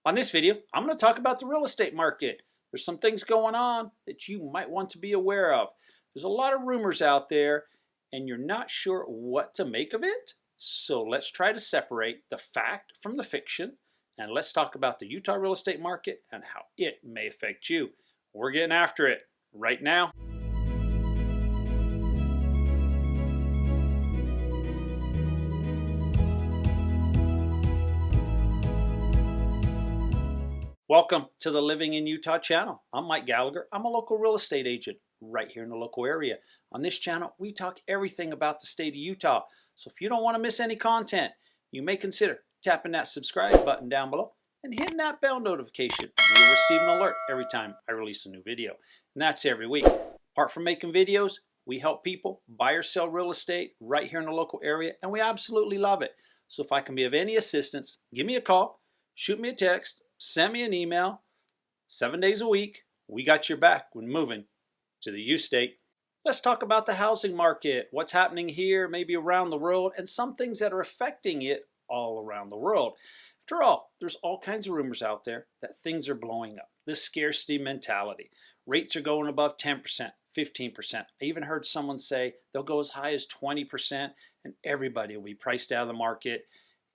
On this video, I'm going to talk about the real estate market. There's some things going on that you might want to be aware of. There's a lot of rumors out there and you're not sure what to make of it. So let's try to separate the fact from the fiction, and let's talk about the Utah real estate market and how it may affect you. We're getting after it right now. Welcome to the Living in Utah channel. I'm Mike Gallagher. I'm a local real estate agent right here in the local area. On this channel, we talk everything about the state of Utah. So if you don't want to miss any content, you may consider tapping that subscribe button down below and hitting that bell notification. You'll receive an alert every time I release a new video. And that's every week. Apart from making videos, we help people buy or sell real estate right here in the local area, and we absolutely love it. So if I can be of any assistance, give me a call, shoot me a text, send me an email. 7 days a week. We got your back when moving to the U state. Let's talk about the housing market, what's happening here, maybe around the world, and some things that are affecting it all around the world. After all, there's all kinds of rumors out there that things are blowing up. This scarcity mentality. Rates are going above 10%, 15%. I even heard someone say they'll go as high as 20% and everybody will be priced out of the market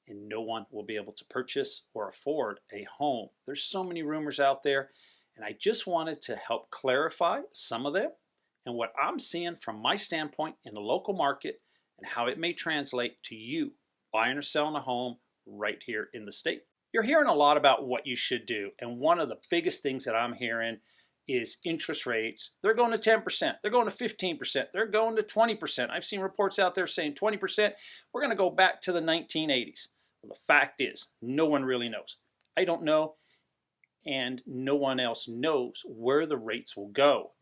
and no one will be able to purchase or afford a home. There's so many rumors out there, and I just wanted to help clarify some of them and what I'm seeing from my standpoint in the local market and how it may translate to you buying or selling a home right here in the state. You're hearing a lot about what you should do, and one of the biggest things that I'm hearing is interest rates. They're going to 10%, they're going to 15%, they're going to 20%. I've seen reports out there saying 20%. We're going to go back to the 1980s. Well, the fact is, no one really knows. I don't know, and no one else knows where the rates will go.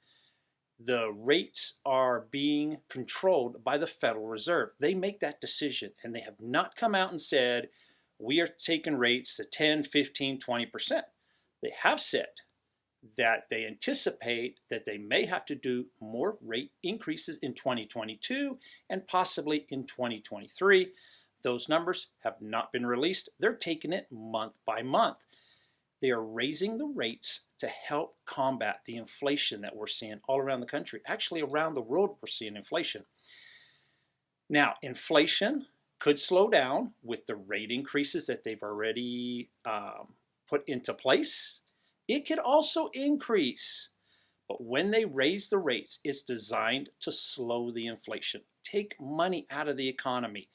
The rates are being controlled by the Federal Reserve. They make that decision, and they have not come out and said, we are taking rates to 10, 15, 20%. They have said that they anticipate that they may have to do more rate increases in 2022 and possibly in 2023. Those numbers have not been released. They're taking it month by month. They are raising the rates to help combat the inflation that we're seeing all around the country. Actually, around the world, we're seeing inflation. Now, inflation could slow down with the rate increases that they've already put into place. It could also increase. But when they raise the rates, it's designed to slow the inflation, take money out of the economy.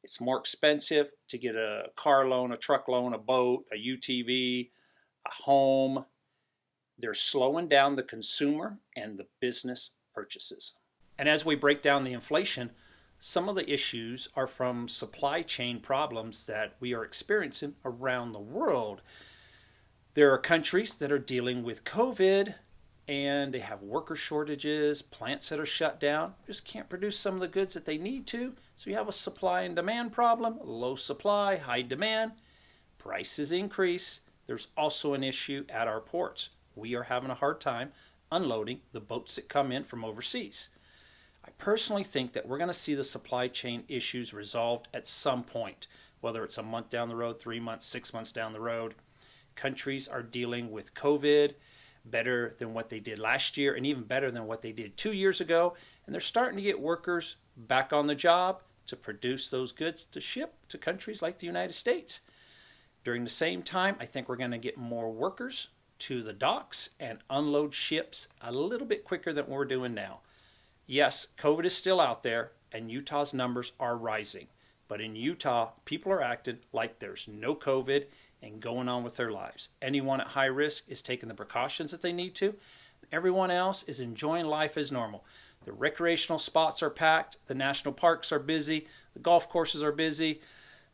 It's more expensive to get a car loan, a truck loan, a boat, a UTV, a home. They're slowing down the consumer and the business purchases. And as we break down the inflation, some of the issues are from supply chain problems that we are experiencing around the world. There are countries that are dealing with COVID, and they have worker shortages, plants that are shut down, just can't produce some of the goods that they need to. So you have a supply and demand problem, low supply, high demand, prices increase. There's also an issue at our ports. We are having a hard time unloading the boats that come in from overseas. I personally think that we're going to see the supply chain issues resolved at some point, whether it's a month down the road, 3 months, 6 months down the road. Countries are dealing with COVID better than what they did last year and even better than what they did 2 years ago. And they're starting to get workers back on the job to produce those goods to ship to countries like the United States. During the same time, I think we're going to get more workers to the docks and unload ships a little bit quicker than we're doing now. Yes, COVID is still out there and Utah's numbers are rising. But in Utah, people are acting like there's no COVID and going on with their lives. Anyone at high risk is taking the precautions that they need to. Everyone else is enjoying life as normal. The recreational spots are packed. The national parks are busy. The golf courses are busy.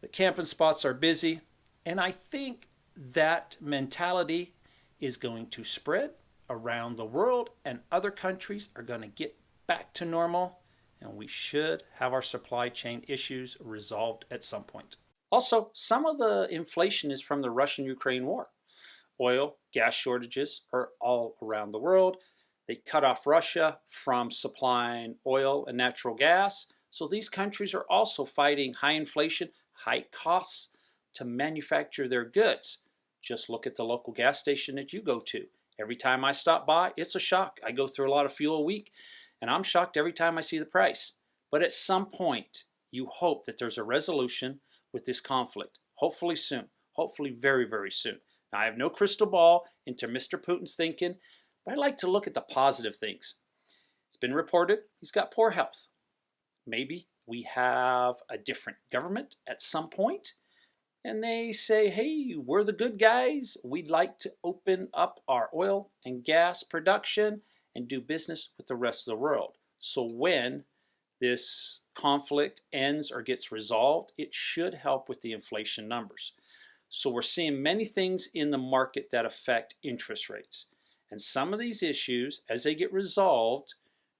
The camping spots are busy. And I think that mentality is going to spread around the world, and other countries are going to get back to normal, and we should have our supply chain issues resolved at some point. Also, some of the inflation is from the Russian-Ukraine war. Oil, gas shortages are all around the world. They cut off Russia from supplying oil and natural gas. So these countries are also fighting high inflation, high costs to manufacture their goods. Just look at the local gas station that you go to. Every time I stop by, it's a shock. I go through a lot of fuel a week, and I'm shocked every time I see the price. But at some point, you hope that there's a resolution with this conflict. Hopefully soon. Hopefully very, very soon. Now, I have no crystal ball into Mr. Putin's thinking, but I like to look at the positive things. It's been reported he's got poor health. Maybe we have a different government at some point, and they say, hey, we're the good guys. We'd like to open up our oil and gas production and do business with the rest of the world. So when this conflict ends or gets resolved, it should help with the inflation numbers. So we're seeing many things in the market that affect interest rates. And some of these issues, as they get resolved,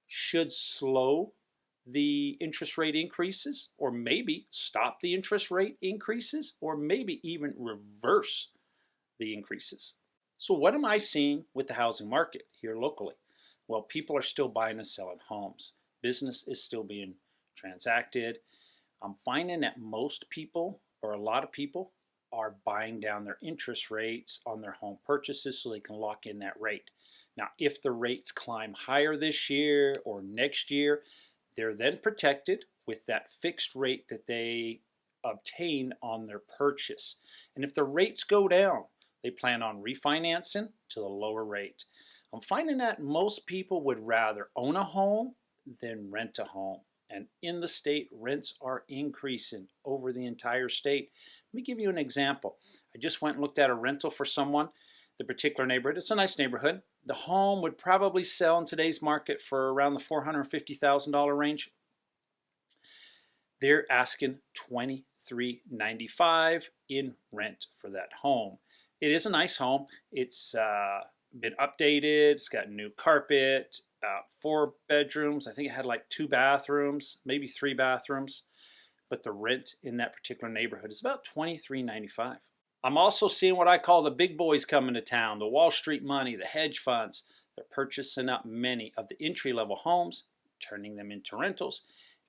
should slow the interest rate increases, or maybe stop the interest rate increases, or maybe even reverse the increases. So what am I seeing with the housing market here locally? Well, people are still buying and selling homes. Business is still being transacted. I'm finding that most people, or a lot of people, are buying down their interest rates on their home purchases so they can lock in that rate. Now, if the rates climb higher this year or next year, they're then protected with that fixed rate that they obtain on their purchase. And if the rates go down, they plan on refinancing to the lower rate. I'm finding that most people would rather own a home than rent a home. And in the state, rents are increasing over the entire state. Let me give you an example. I just went and looked at a rental for someone. The particular neighborhood, it's a nice neighborhood. The home would probably sell in today's market for around the $450,000 range. They're asking $23.95 in rent for that home. It is a nice home. It's been updated. It's got new carpet, 4 bedrooms. I think it had like 2 bathrooms, maybe 3 bathrooms. But the rent in that particular neighborhood is about $23.95. I'm also seeing what I call the big boys coming to town, the Wall Street money, the hedge funds. They're purchasing up many of the entry-level homes, turning them into rentals,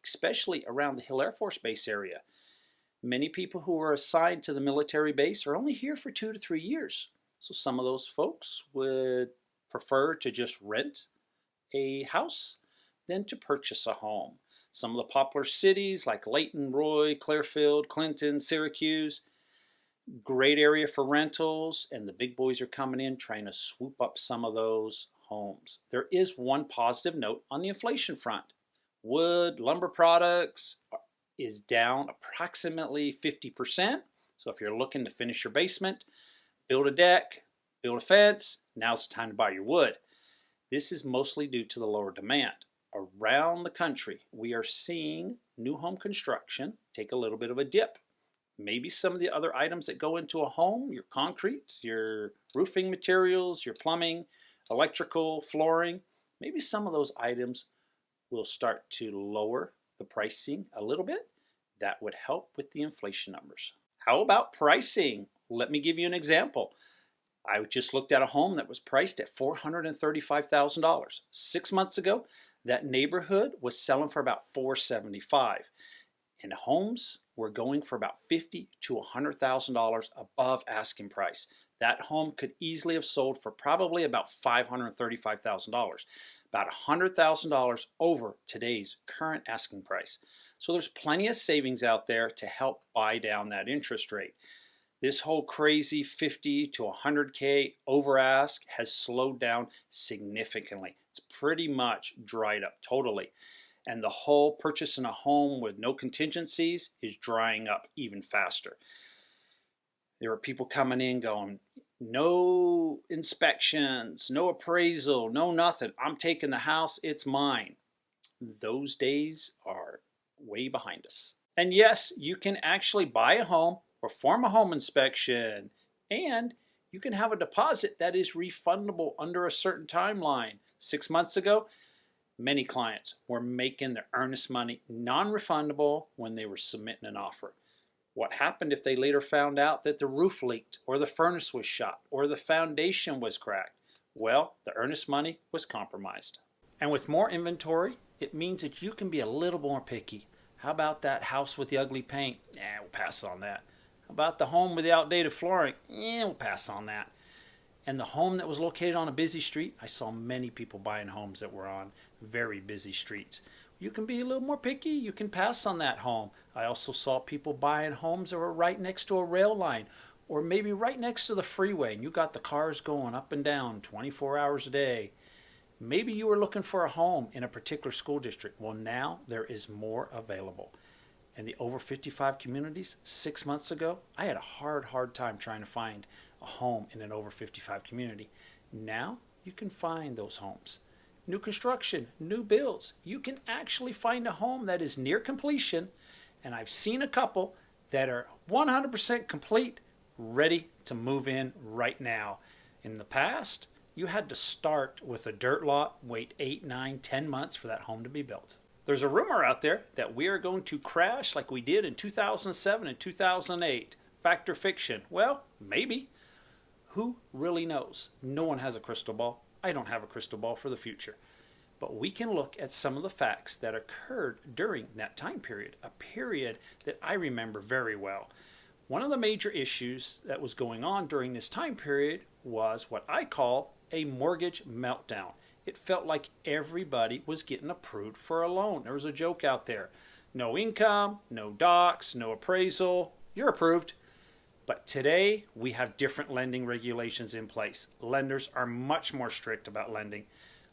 especially around the Hill Air Force Base area. Many people who are assigned to the military base are only here for 2 to 3 years. So some of those folks would prefer to just rent a house than to purchase a home. Some of the popular cities like Layton, Roy, Clearfield, Clinton, Syracuse, great area for rentals, and the big boys are coming in trying to swoop up some of those homes. There is one positive note on the inflation front. Wood, lumber products is down approximately 50%. So if you're looking to finish your basement, build a deck, build a fence, now's the time to buy your wood. This is mostly due to the lower demand. Around the country, we are seeing new home construction take a little bit of a dip. Maybe some of the other items that go into a home, your concrete, your roofing materials, your plumbing, electrical, flooring, maybe some of those items will start to lower the pricing a little bit. That would help with the inflation numbers. How about pricing? Let me give you an example. I just looked at a home that was priced at $435,000. 6 months ago, that neighborhood was selling for about $475,000. And homes were going for about $50,000 to $100,000 above asking price. That home could easily have sold for probably about $535,000, about $100,000 over today's current asking price. So there's plenty of savings out there to help buy down that interest rate. This whole crazy 50 to 100K over ask has slowed down significantly. It's pretty much dried up totally. And the whole purchasing a home with no contingencies is drying up even faster. There are people coming in going, no inspections, no appraisal, no nothing. I'm taking the house, it's mine. Those days are way behind us. And yes, you can actually buy a home, perform a home inspection, and you can have a deposit that is refundable under a certain timeline. 6 months ago, many clients were making their earnest money non-refundable when they were submitting an offer. What happened if they later found out that the roof leaked or the furnace was shot or the foundation was cracked? Well, the earnest money was compromised. And with more inventory, it means that you can be a little more picky. How about that house with the ugly paint? We'll pass on that. About the home with the outdated flooring, we'll pass on that. And the home that was located on a busy street, I saw many people buying homes that were on very busy streets. You can be a little more picky, you can pass on that home. I also saw people buying homes that were right next to a rail line or maybe right next to the freeway, and you got the cars going up and down 24 hours a day. Maybe you were looking for a home in a particular school district. Well, now there is more available. In the over 55 communities 6 months ago, I had a hard time trying to find a home in an over 55 community. Now you can find those homes. New construction, new builds. You can actually find a home that is near completion, and I've seen a couple that are 100% complete, ready to move in right now. In the past, you had to start with a dirt lot, wait 8, 9, 10 months for that home to be built. There's a rumor out there that we are going to crash like we did in 2007 and 2008. Fact or fiction? Well, maybe. Who really knows? No one has a crystal ball. I don't have a crystal ball for the future. But we can look at some of the facts that occurred during that time period, a period that I remember very well. One of the major issues that was going on during this time period was what I call a mortgage meltdown. It felt like everybody was getting approved for a loan. There was a joke out there. No income, no docs, no appraisal. You're approved. But today, we have different lending regulations in place. Lenders are much more strict about lending.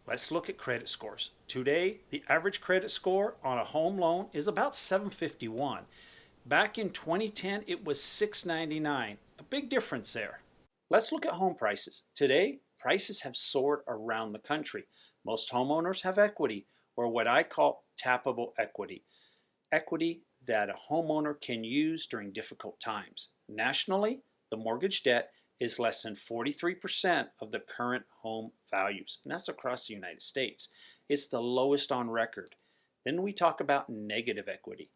Let's look at credit scores. Today, the average credit score on a home loan is about 751. Back in 2010, it was 699. A big difference there. Let's look at home prices. Today, prices have soared around the country. Most homeowners have equity, or what I call tappable equity. Equity that a homeowner can use during difficult times. Nationally, the mortgage debt is less than 43% of the current home values, and that's across the United States. It's the lowest on record. Then we talk about negative equity.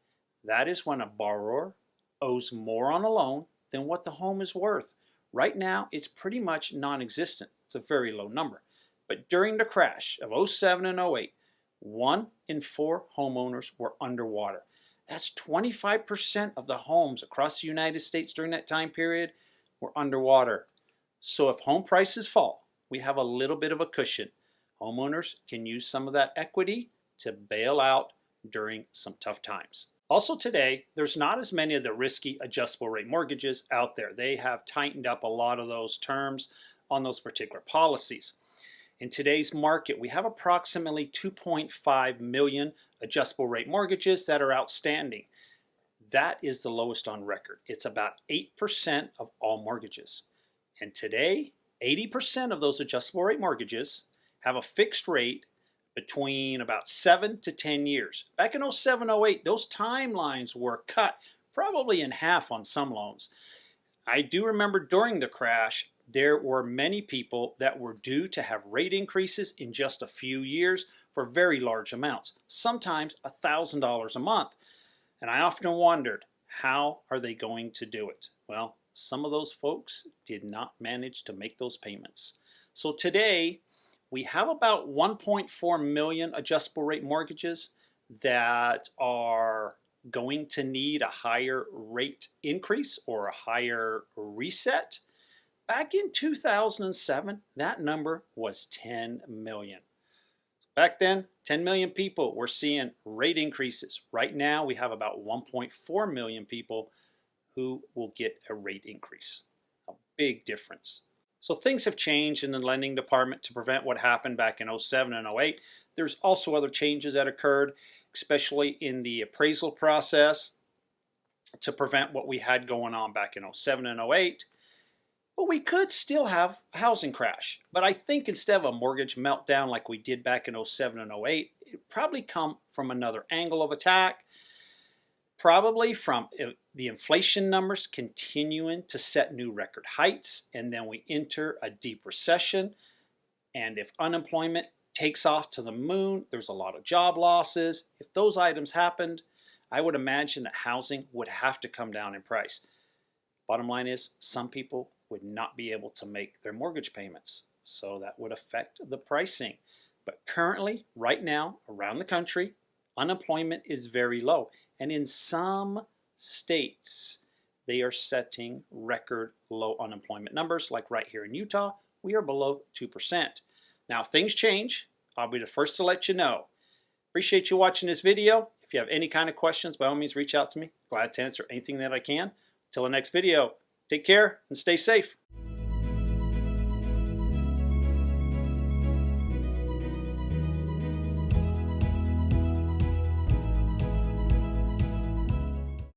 That is when a borrower owes more on a loan than what the home is worth. Right now, it's pretty much non-existent. It's a very low number. But during the crash of 07 and 08, 1 in 4 homeowners were underwater. That's 25% of the homes across the United States during that time period were underwater. So if home prices fall, we have a little bit of a cushion. Homeowners can use some of that equity to bail out during some tough times. Also today, there's not as many of the risky adjustable rate mortgages out there. They have tightened up a lot of those terms on those particular policies. In today's market, we have approximately 2.5 million adjustable rate mortgages that are outstanding. That is the lowest on record. It's about 8% of all mortgages. And today, 80% of those adjustable rate mortgages have a fixed rate between about 7 to 10 years. Back in 07, 08, those timelines were cut probably in half on some loans. I do remember during the crash, there were many people that were due to have rate increases in just a few years for very large amounts, sometimes $1,000 a month. And I often wondered, how are they going to do it? Well, some of those folks did not manage to make those payments. So today, we have about 1.4 million adjustable rate mortgages that are going to need a higher rate increase or a higher reset. Back in 2007, that number was 10 million. Back then, 10 million people were seeing rate increases. Right now, we have about 1.4 million people who will get a rate increase. A big difference. So things have changed in the lending department to prevent what happened back in 07 and 08. There's also other changes that occurred, especially in the appraisal process to prevent what we had going on back in 07 and 08. But we could still have a housing crash. But I think instead of a mortgage meltdown like we did back in 07 and 08, it would probably come from another angle of attack. Probably from the inflation numbers continuing to set new record heights, and then we enter a deep recession. And if unemployment takes off to the moon, there's a lot of job losses. If those items happened, I would imagine that housing would have to come down in price. Bottom line is, some people would not be able to make their mortgage payments, so that would affect the pricing. But currently, right now, around the country, unemployment is very low. And in some states, they are setting record low unemployment numbers. Like right here in Utah, we are below 2%. Now, if things change, I'll be the first to let you know. Appreciate you watching this video. If you have any kind of questions, by all means, reach out to me. Glad to answer anything that I can. Until the next video, take care and stay safe.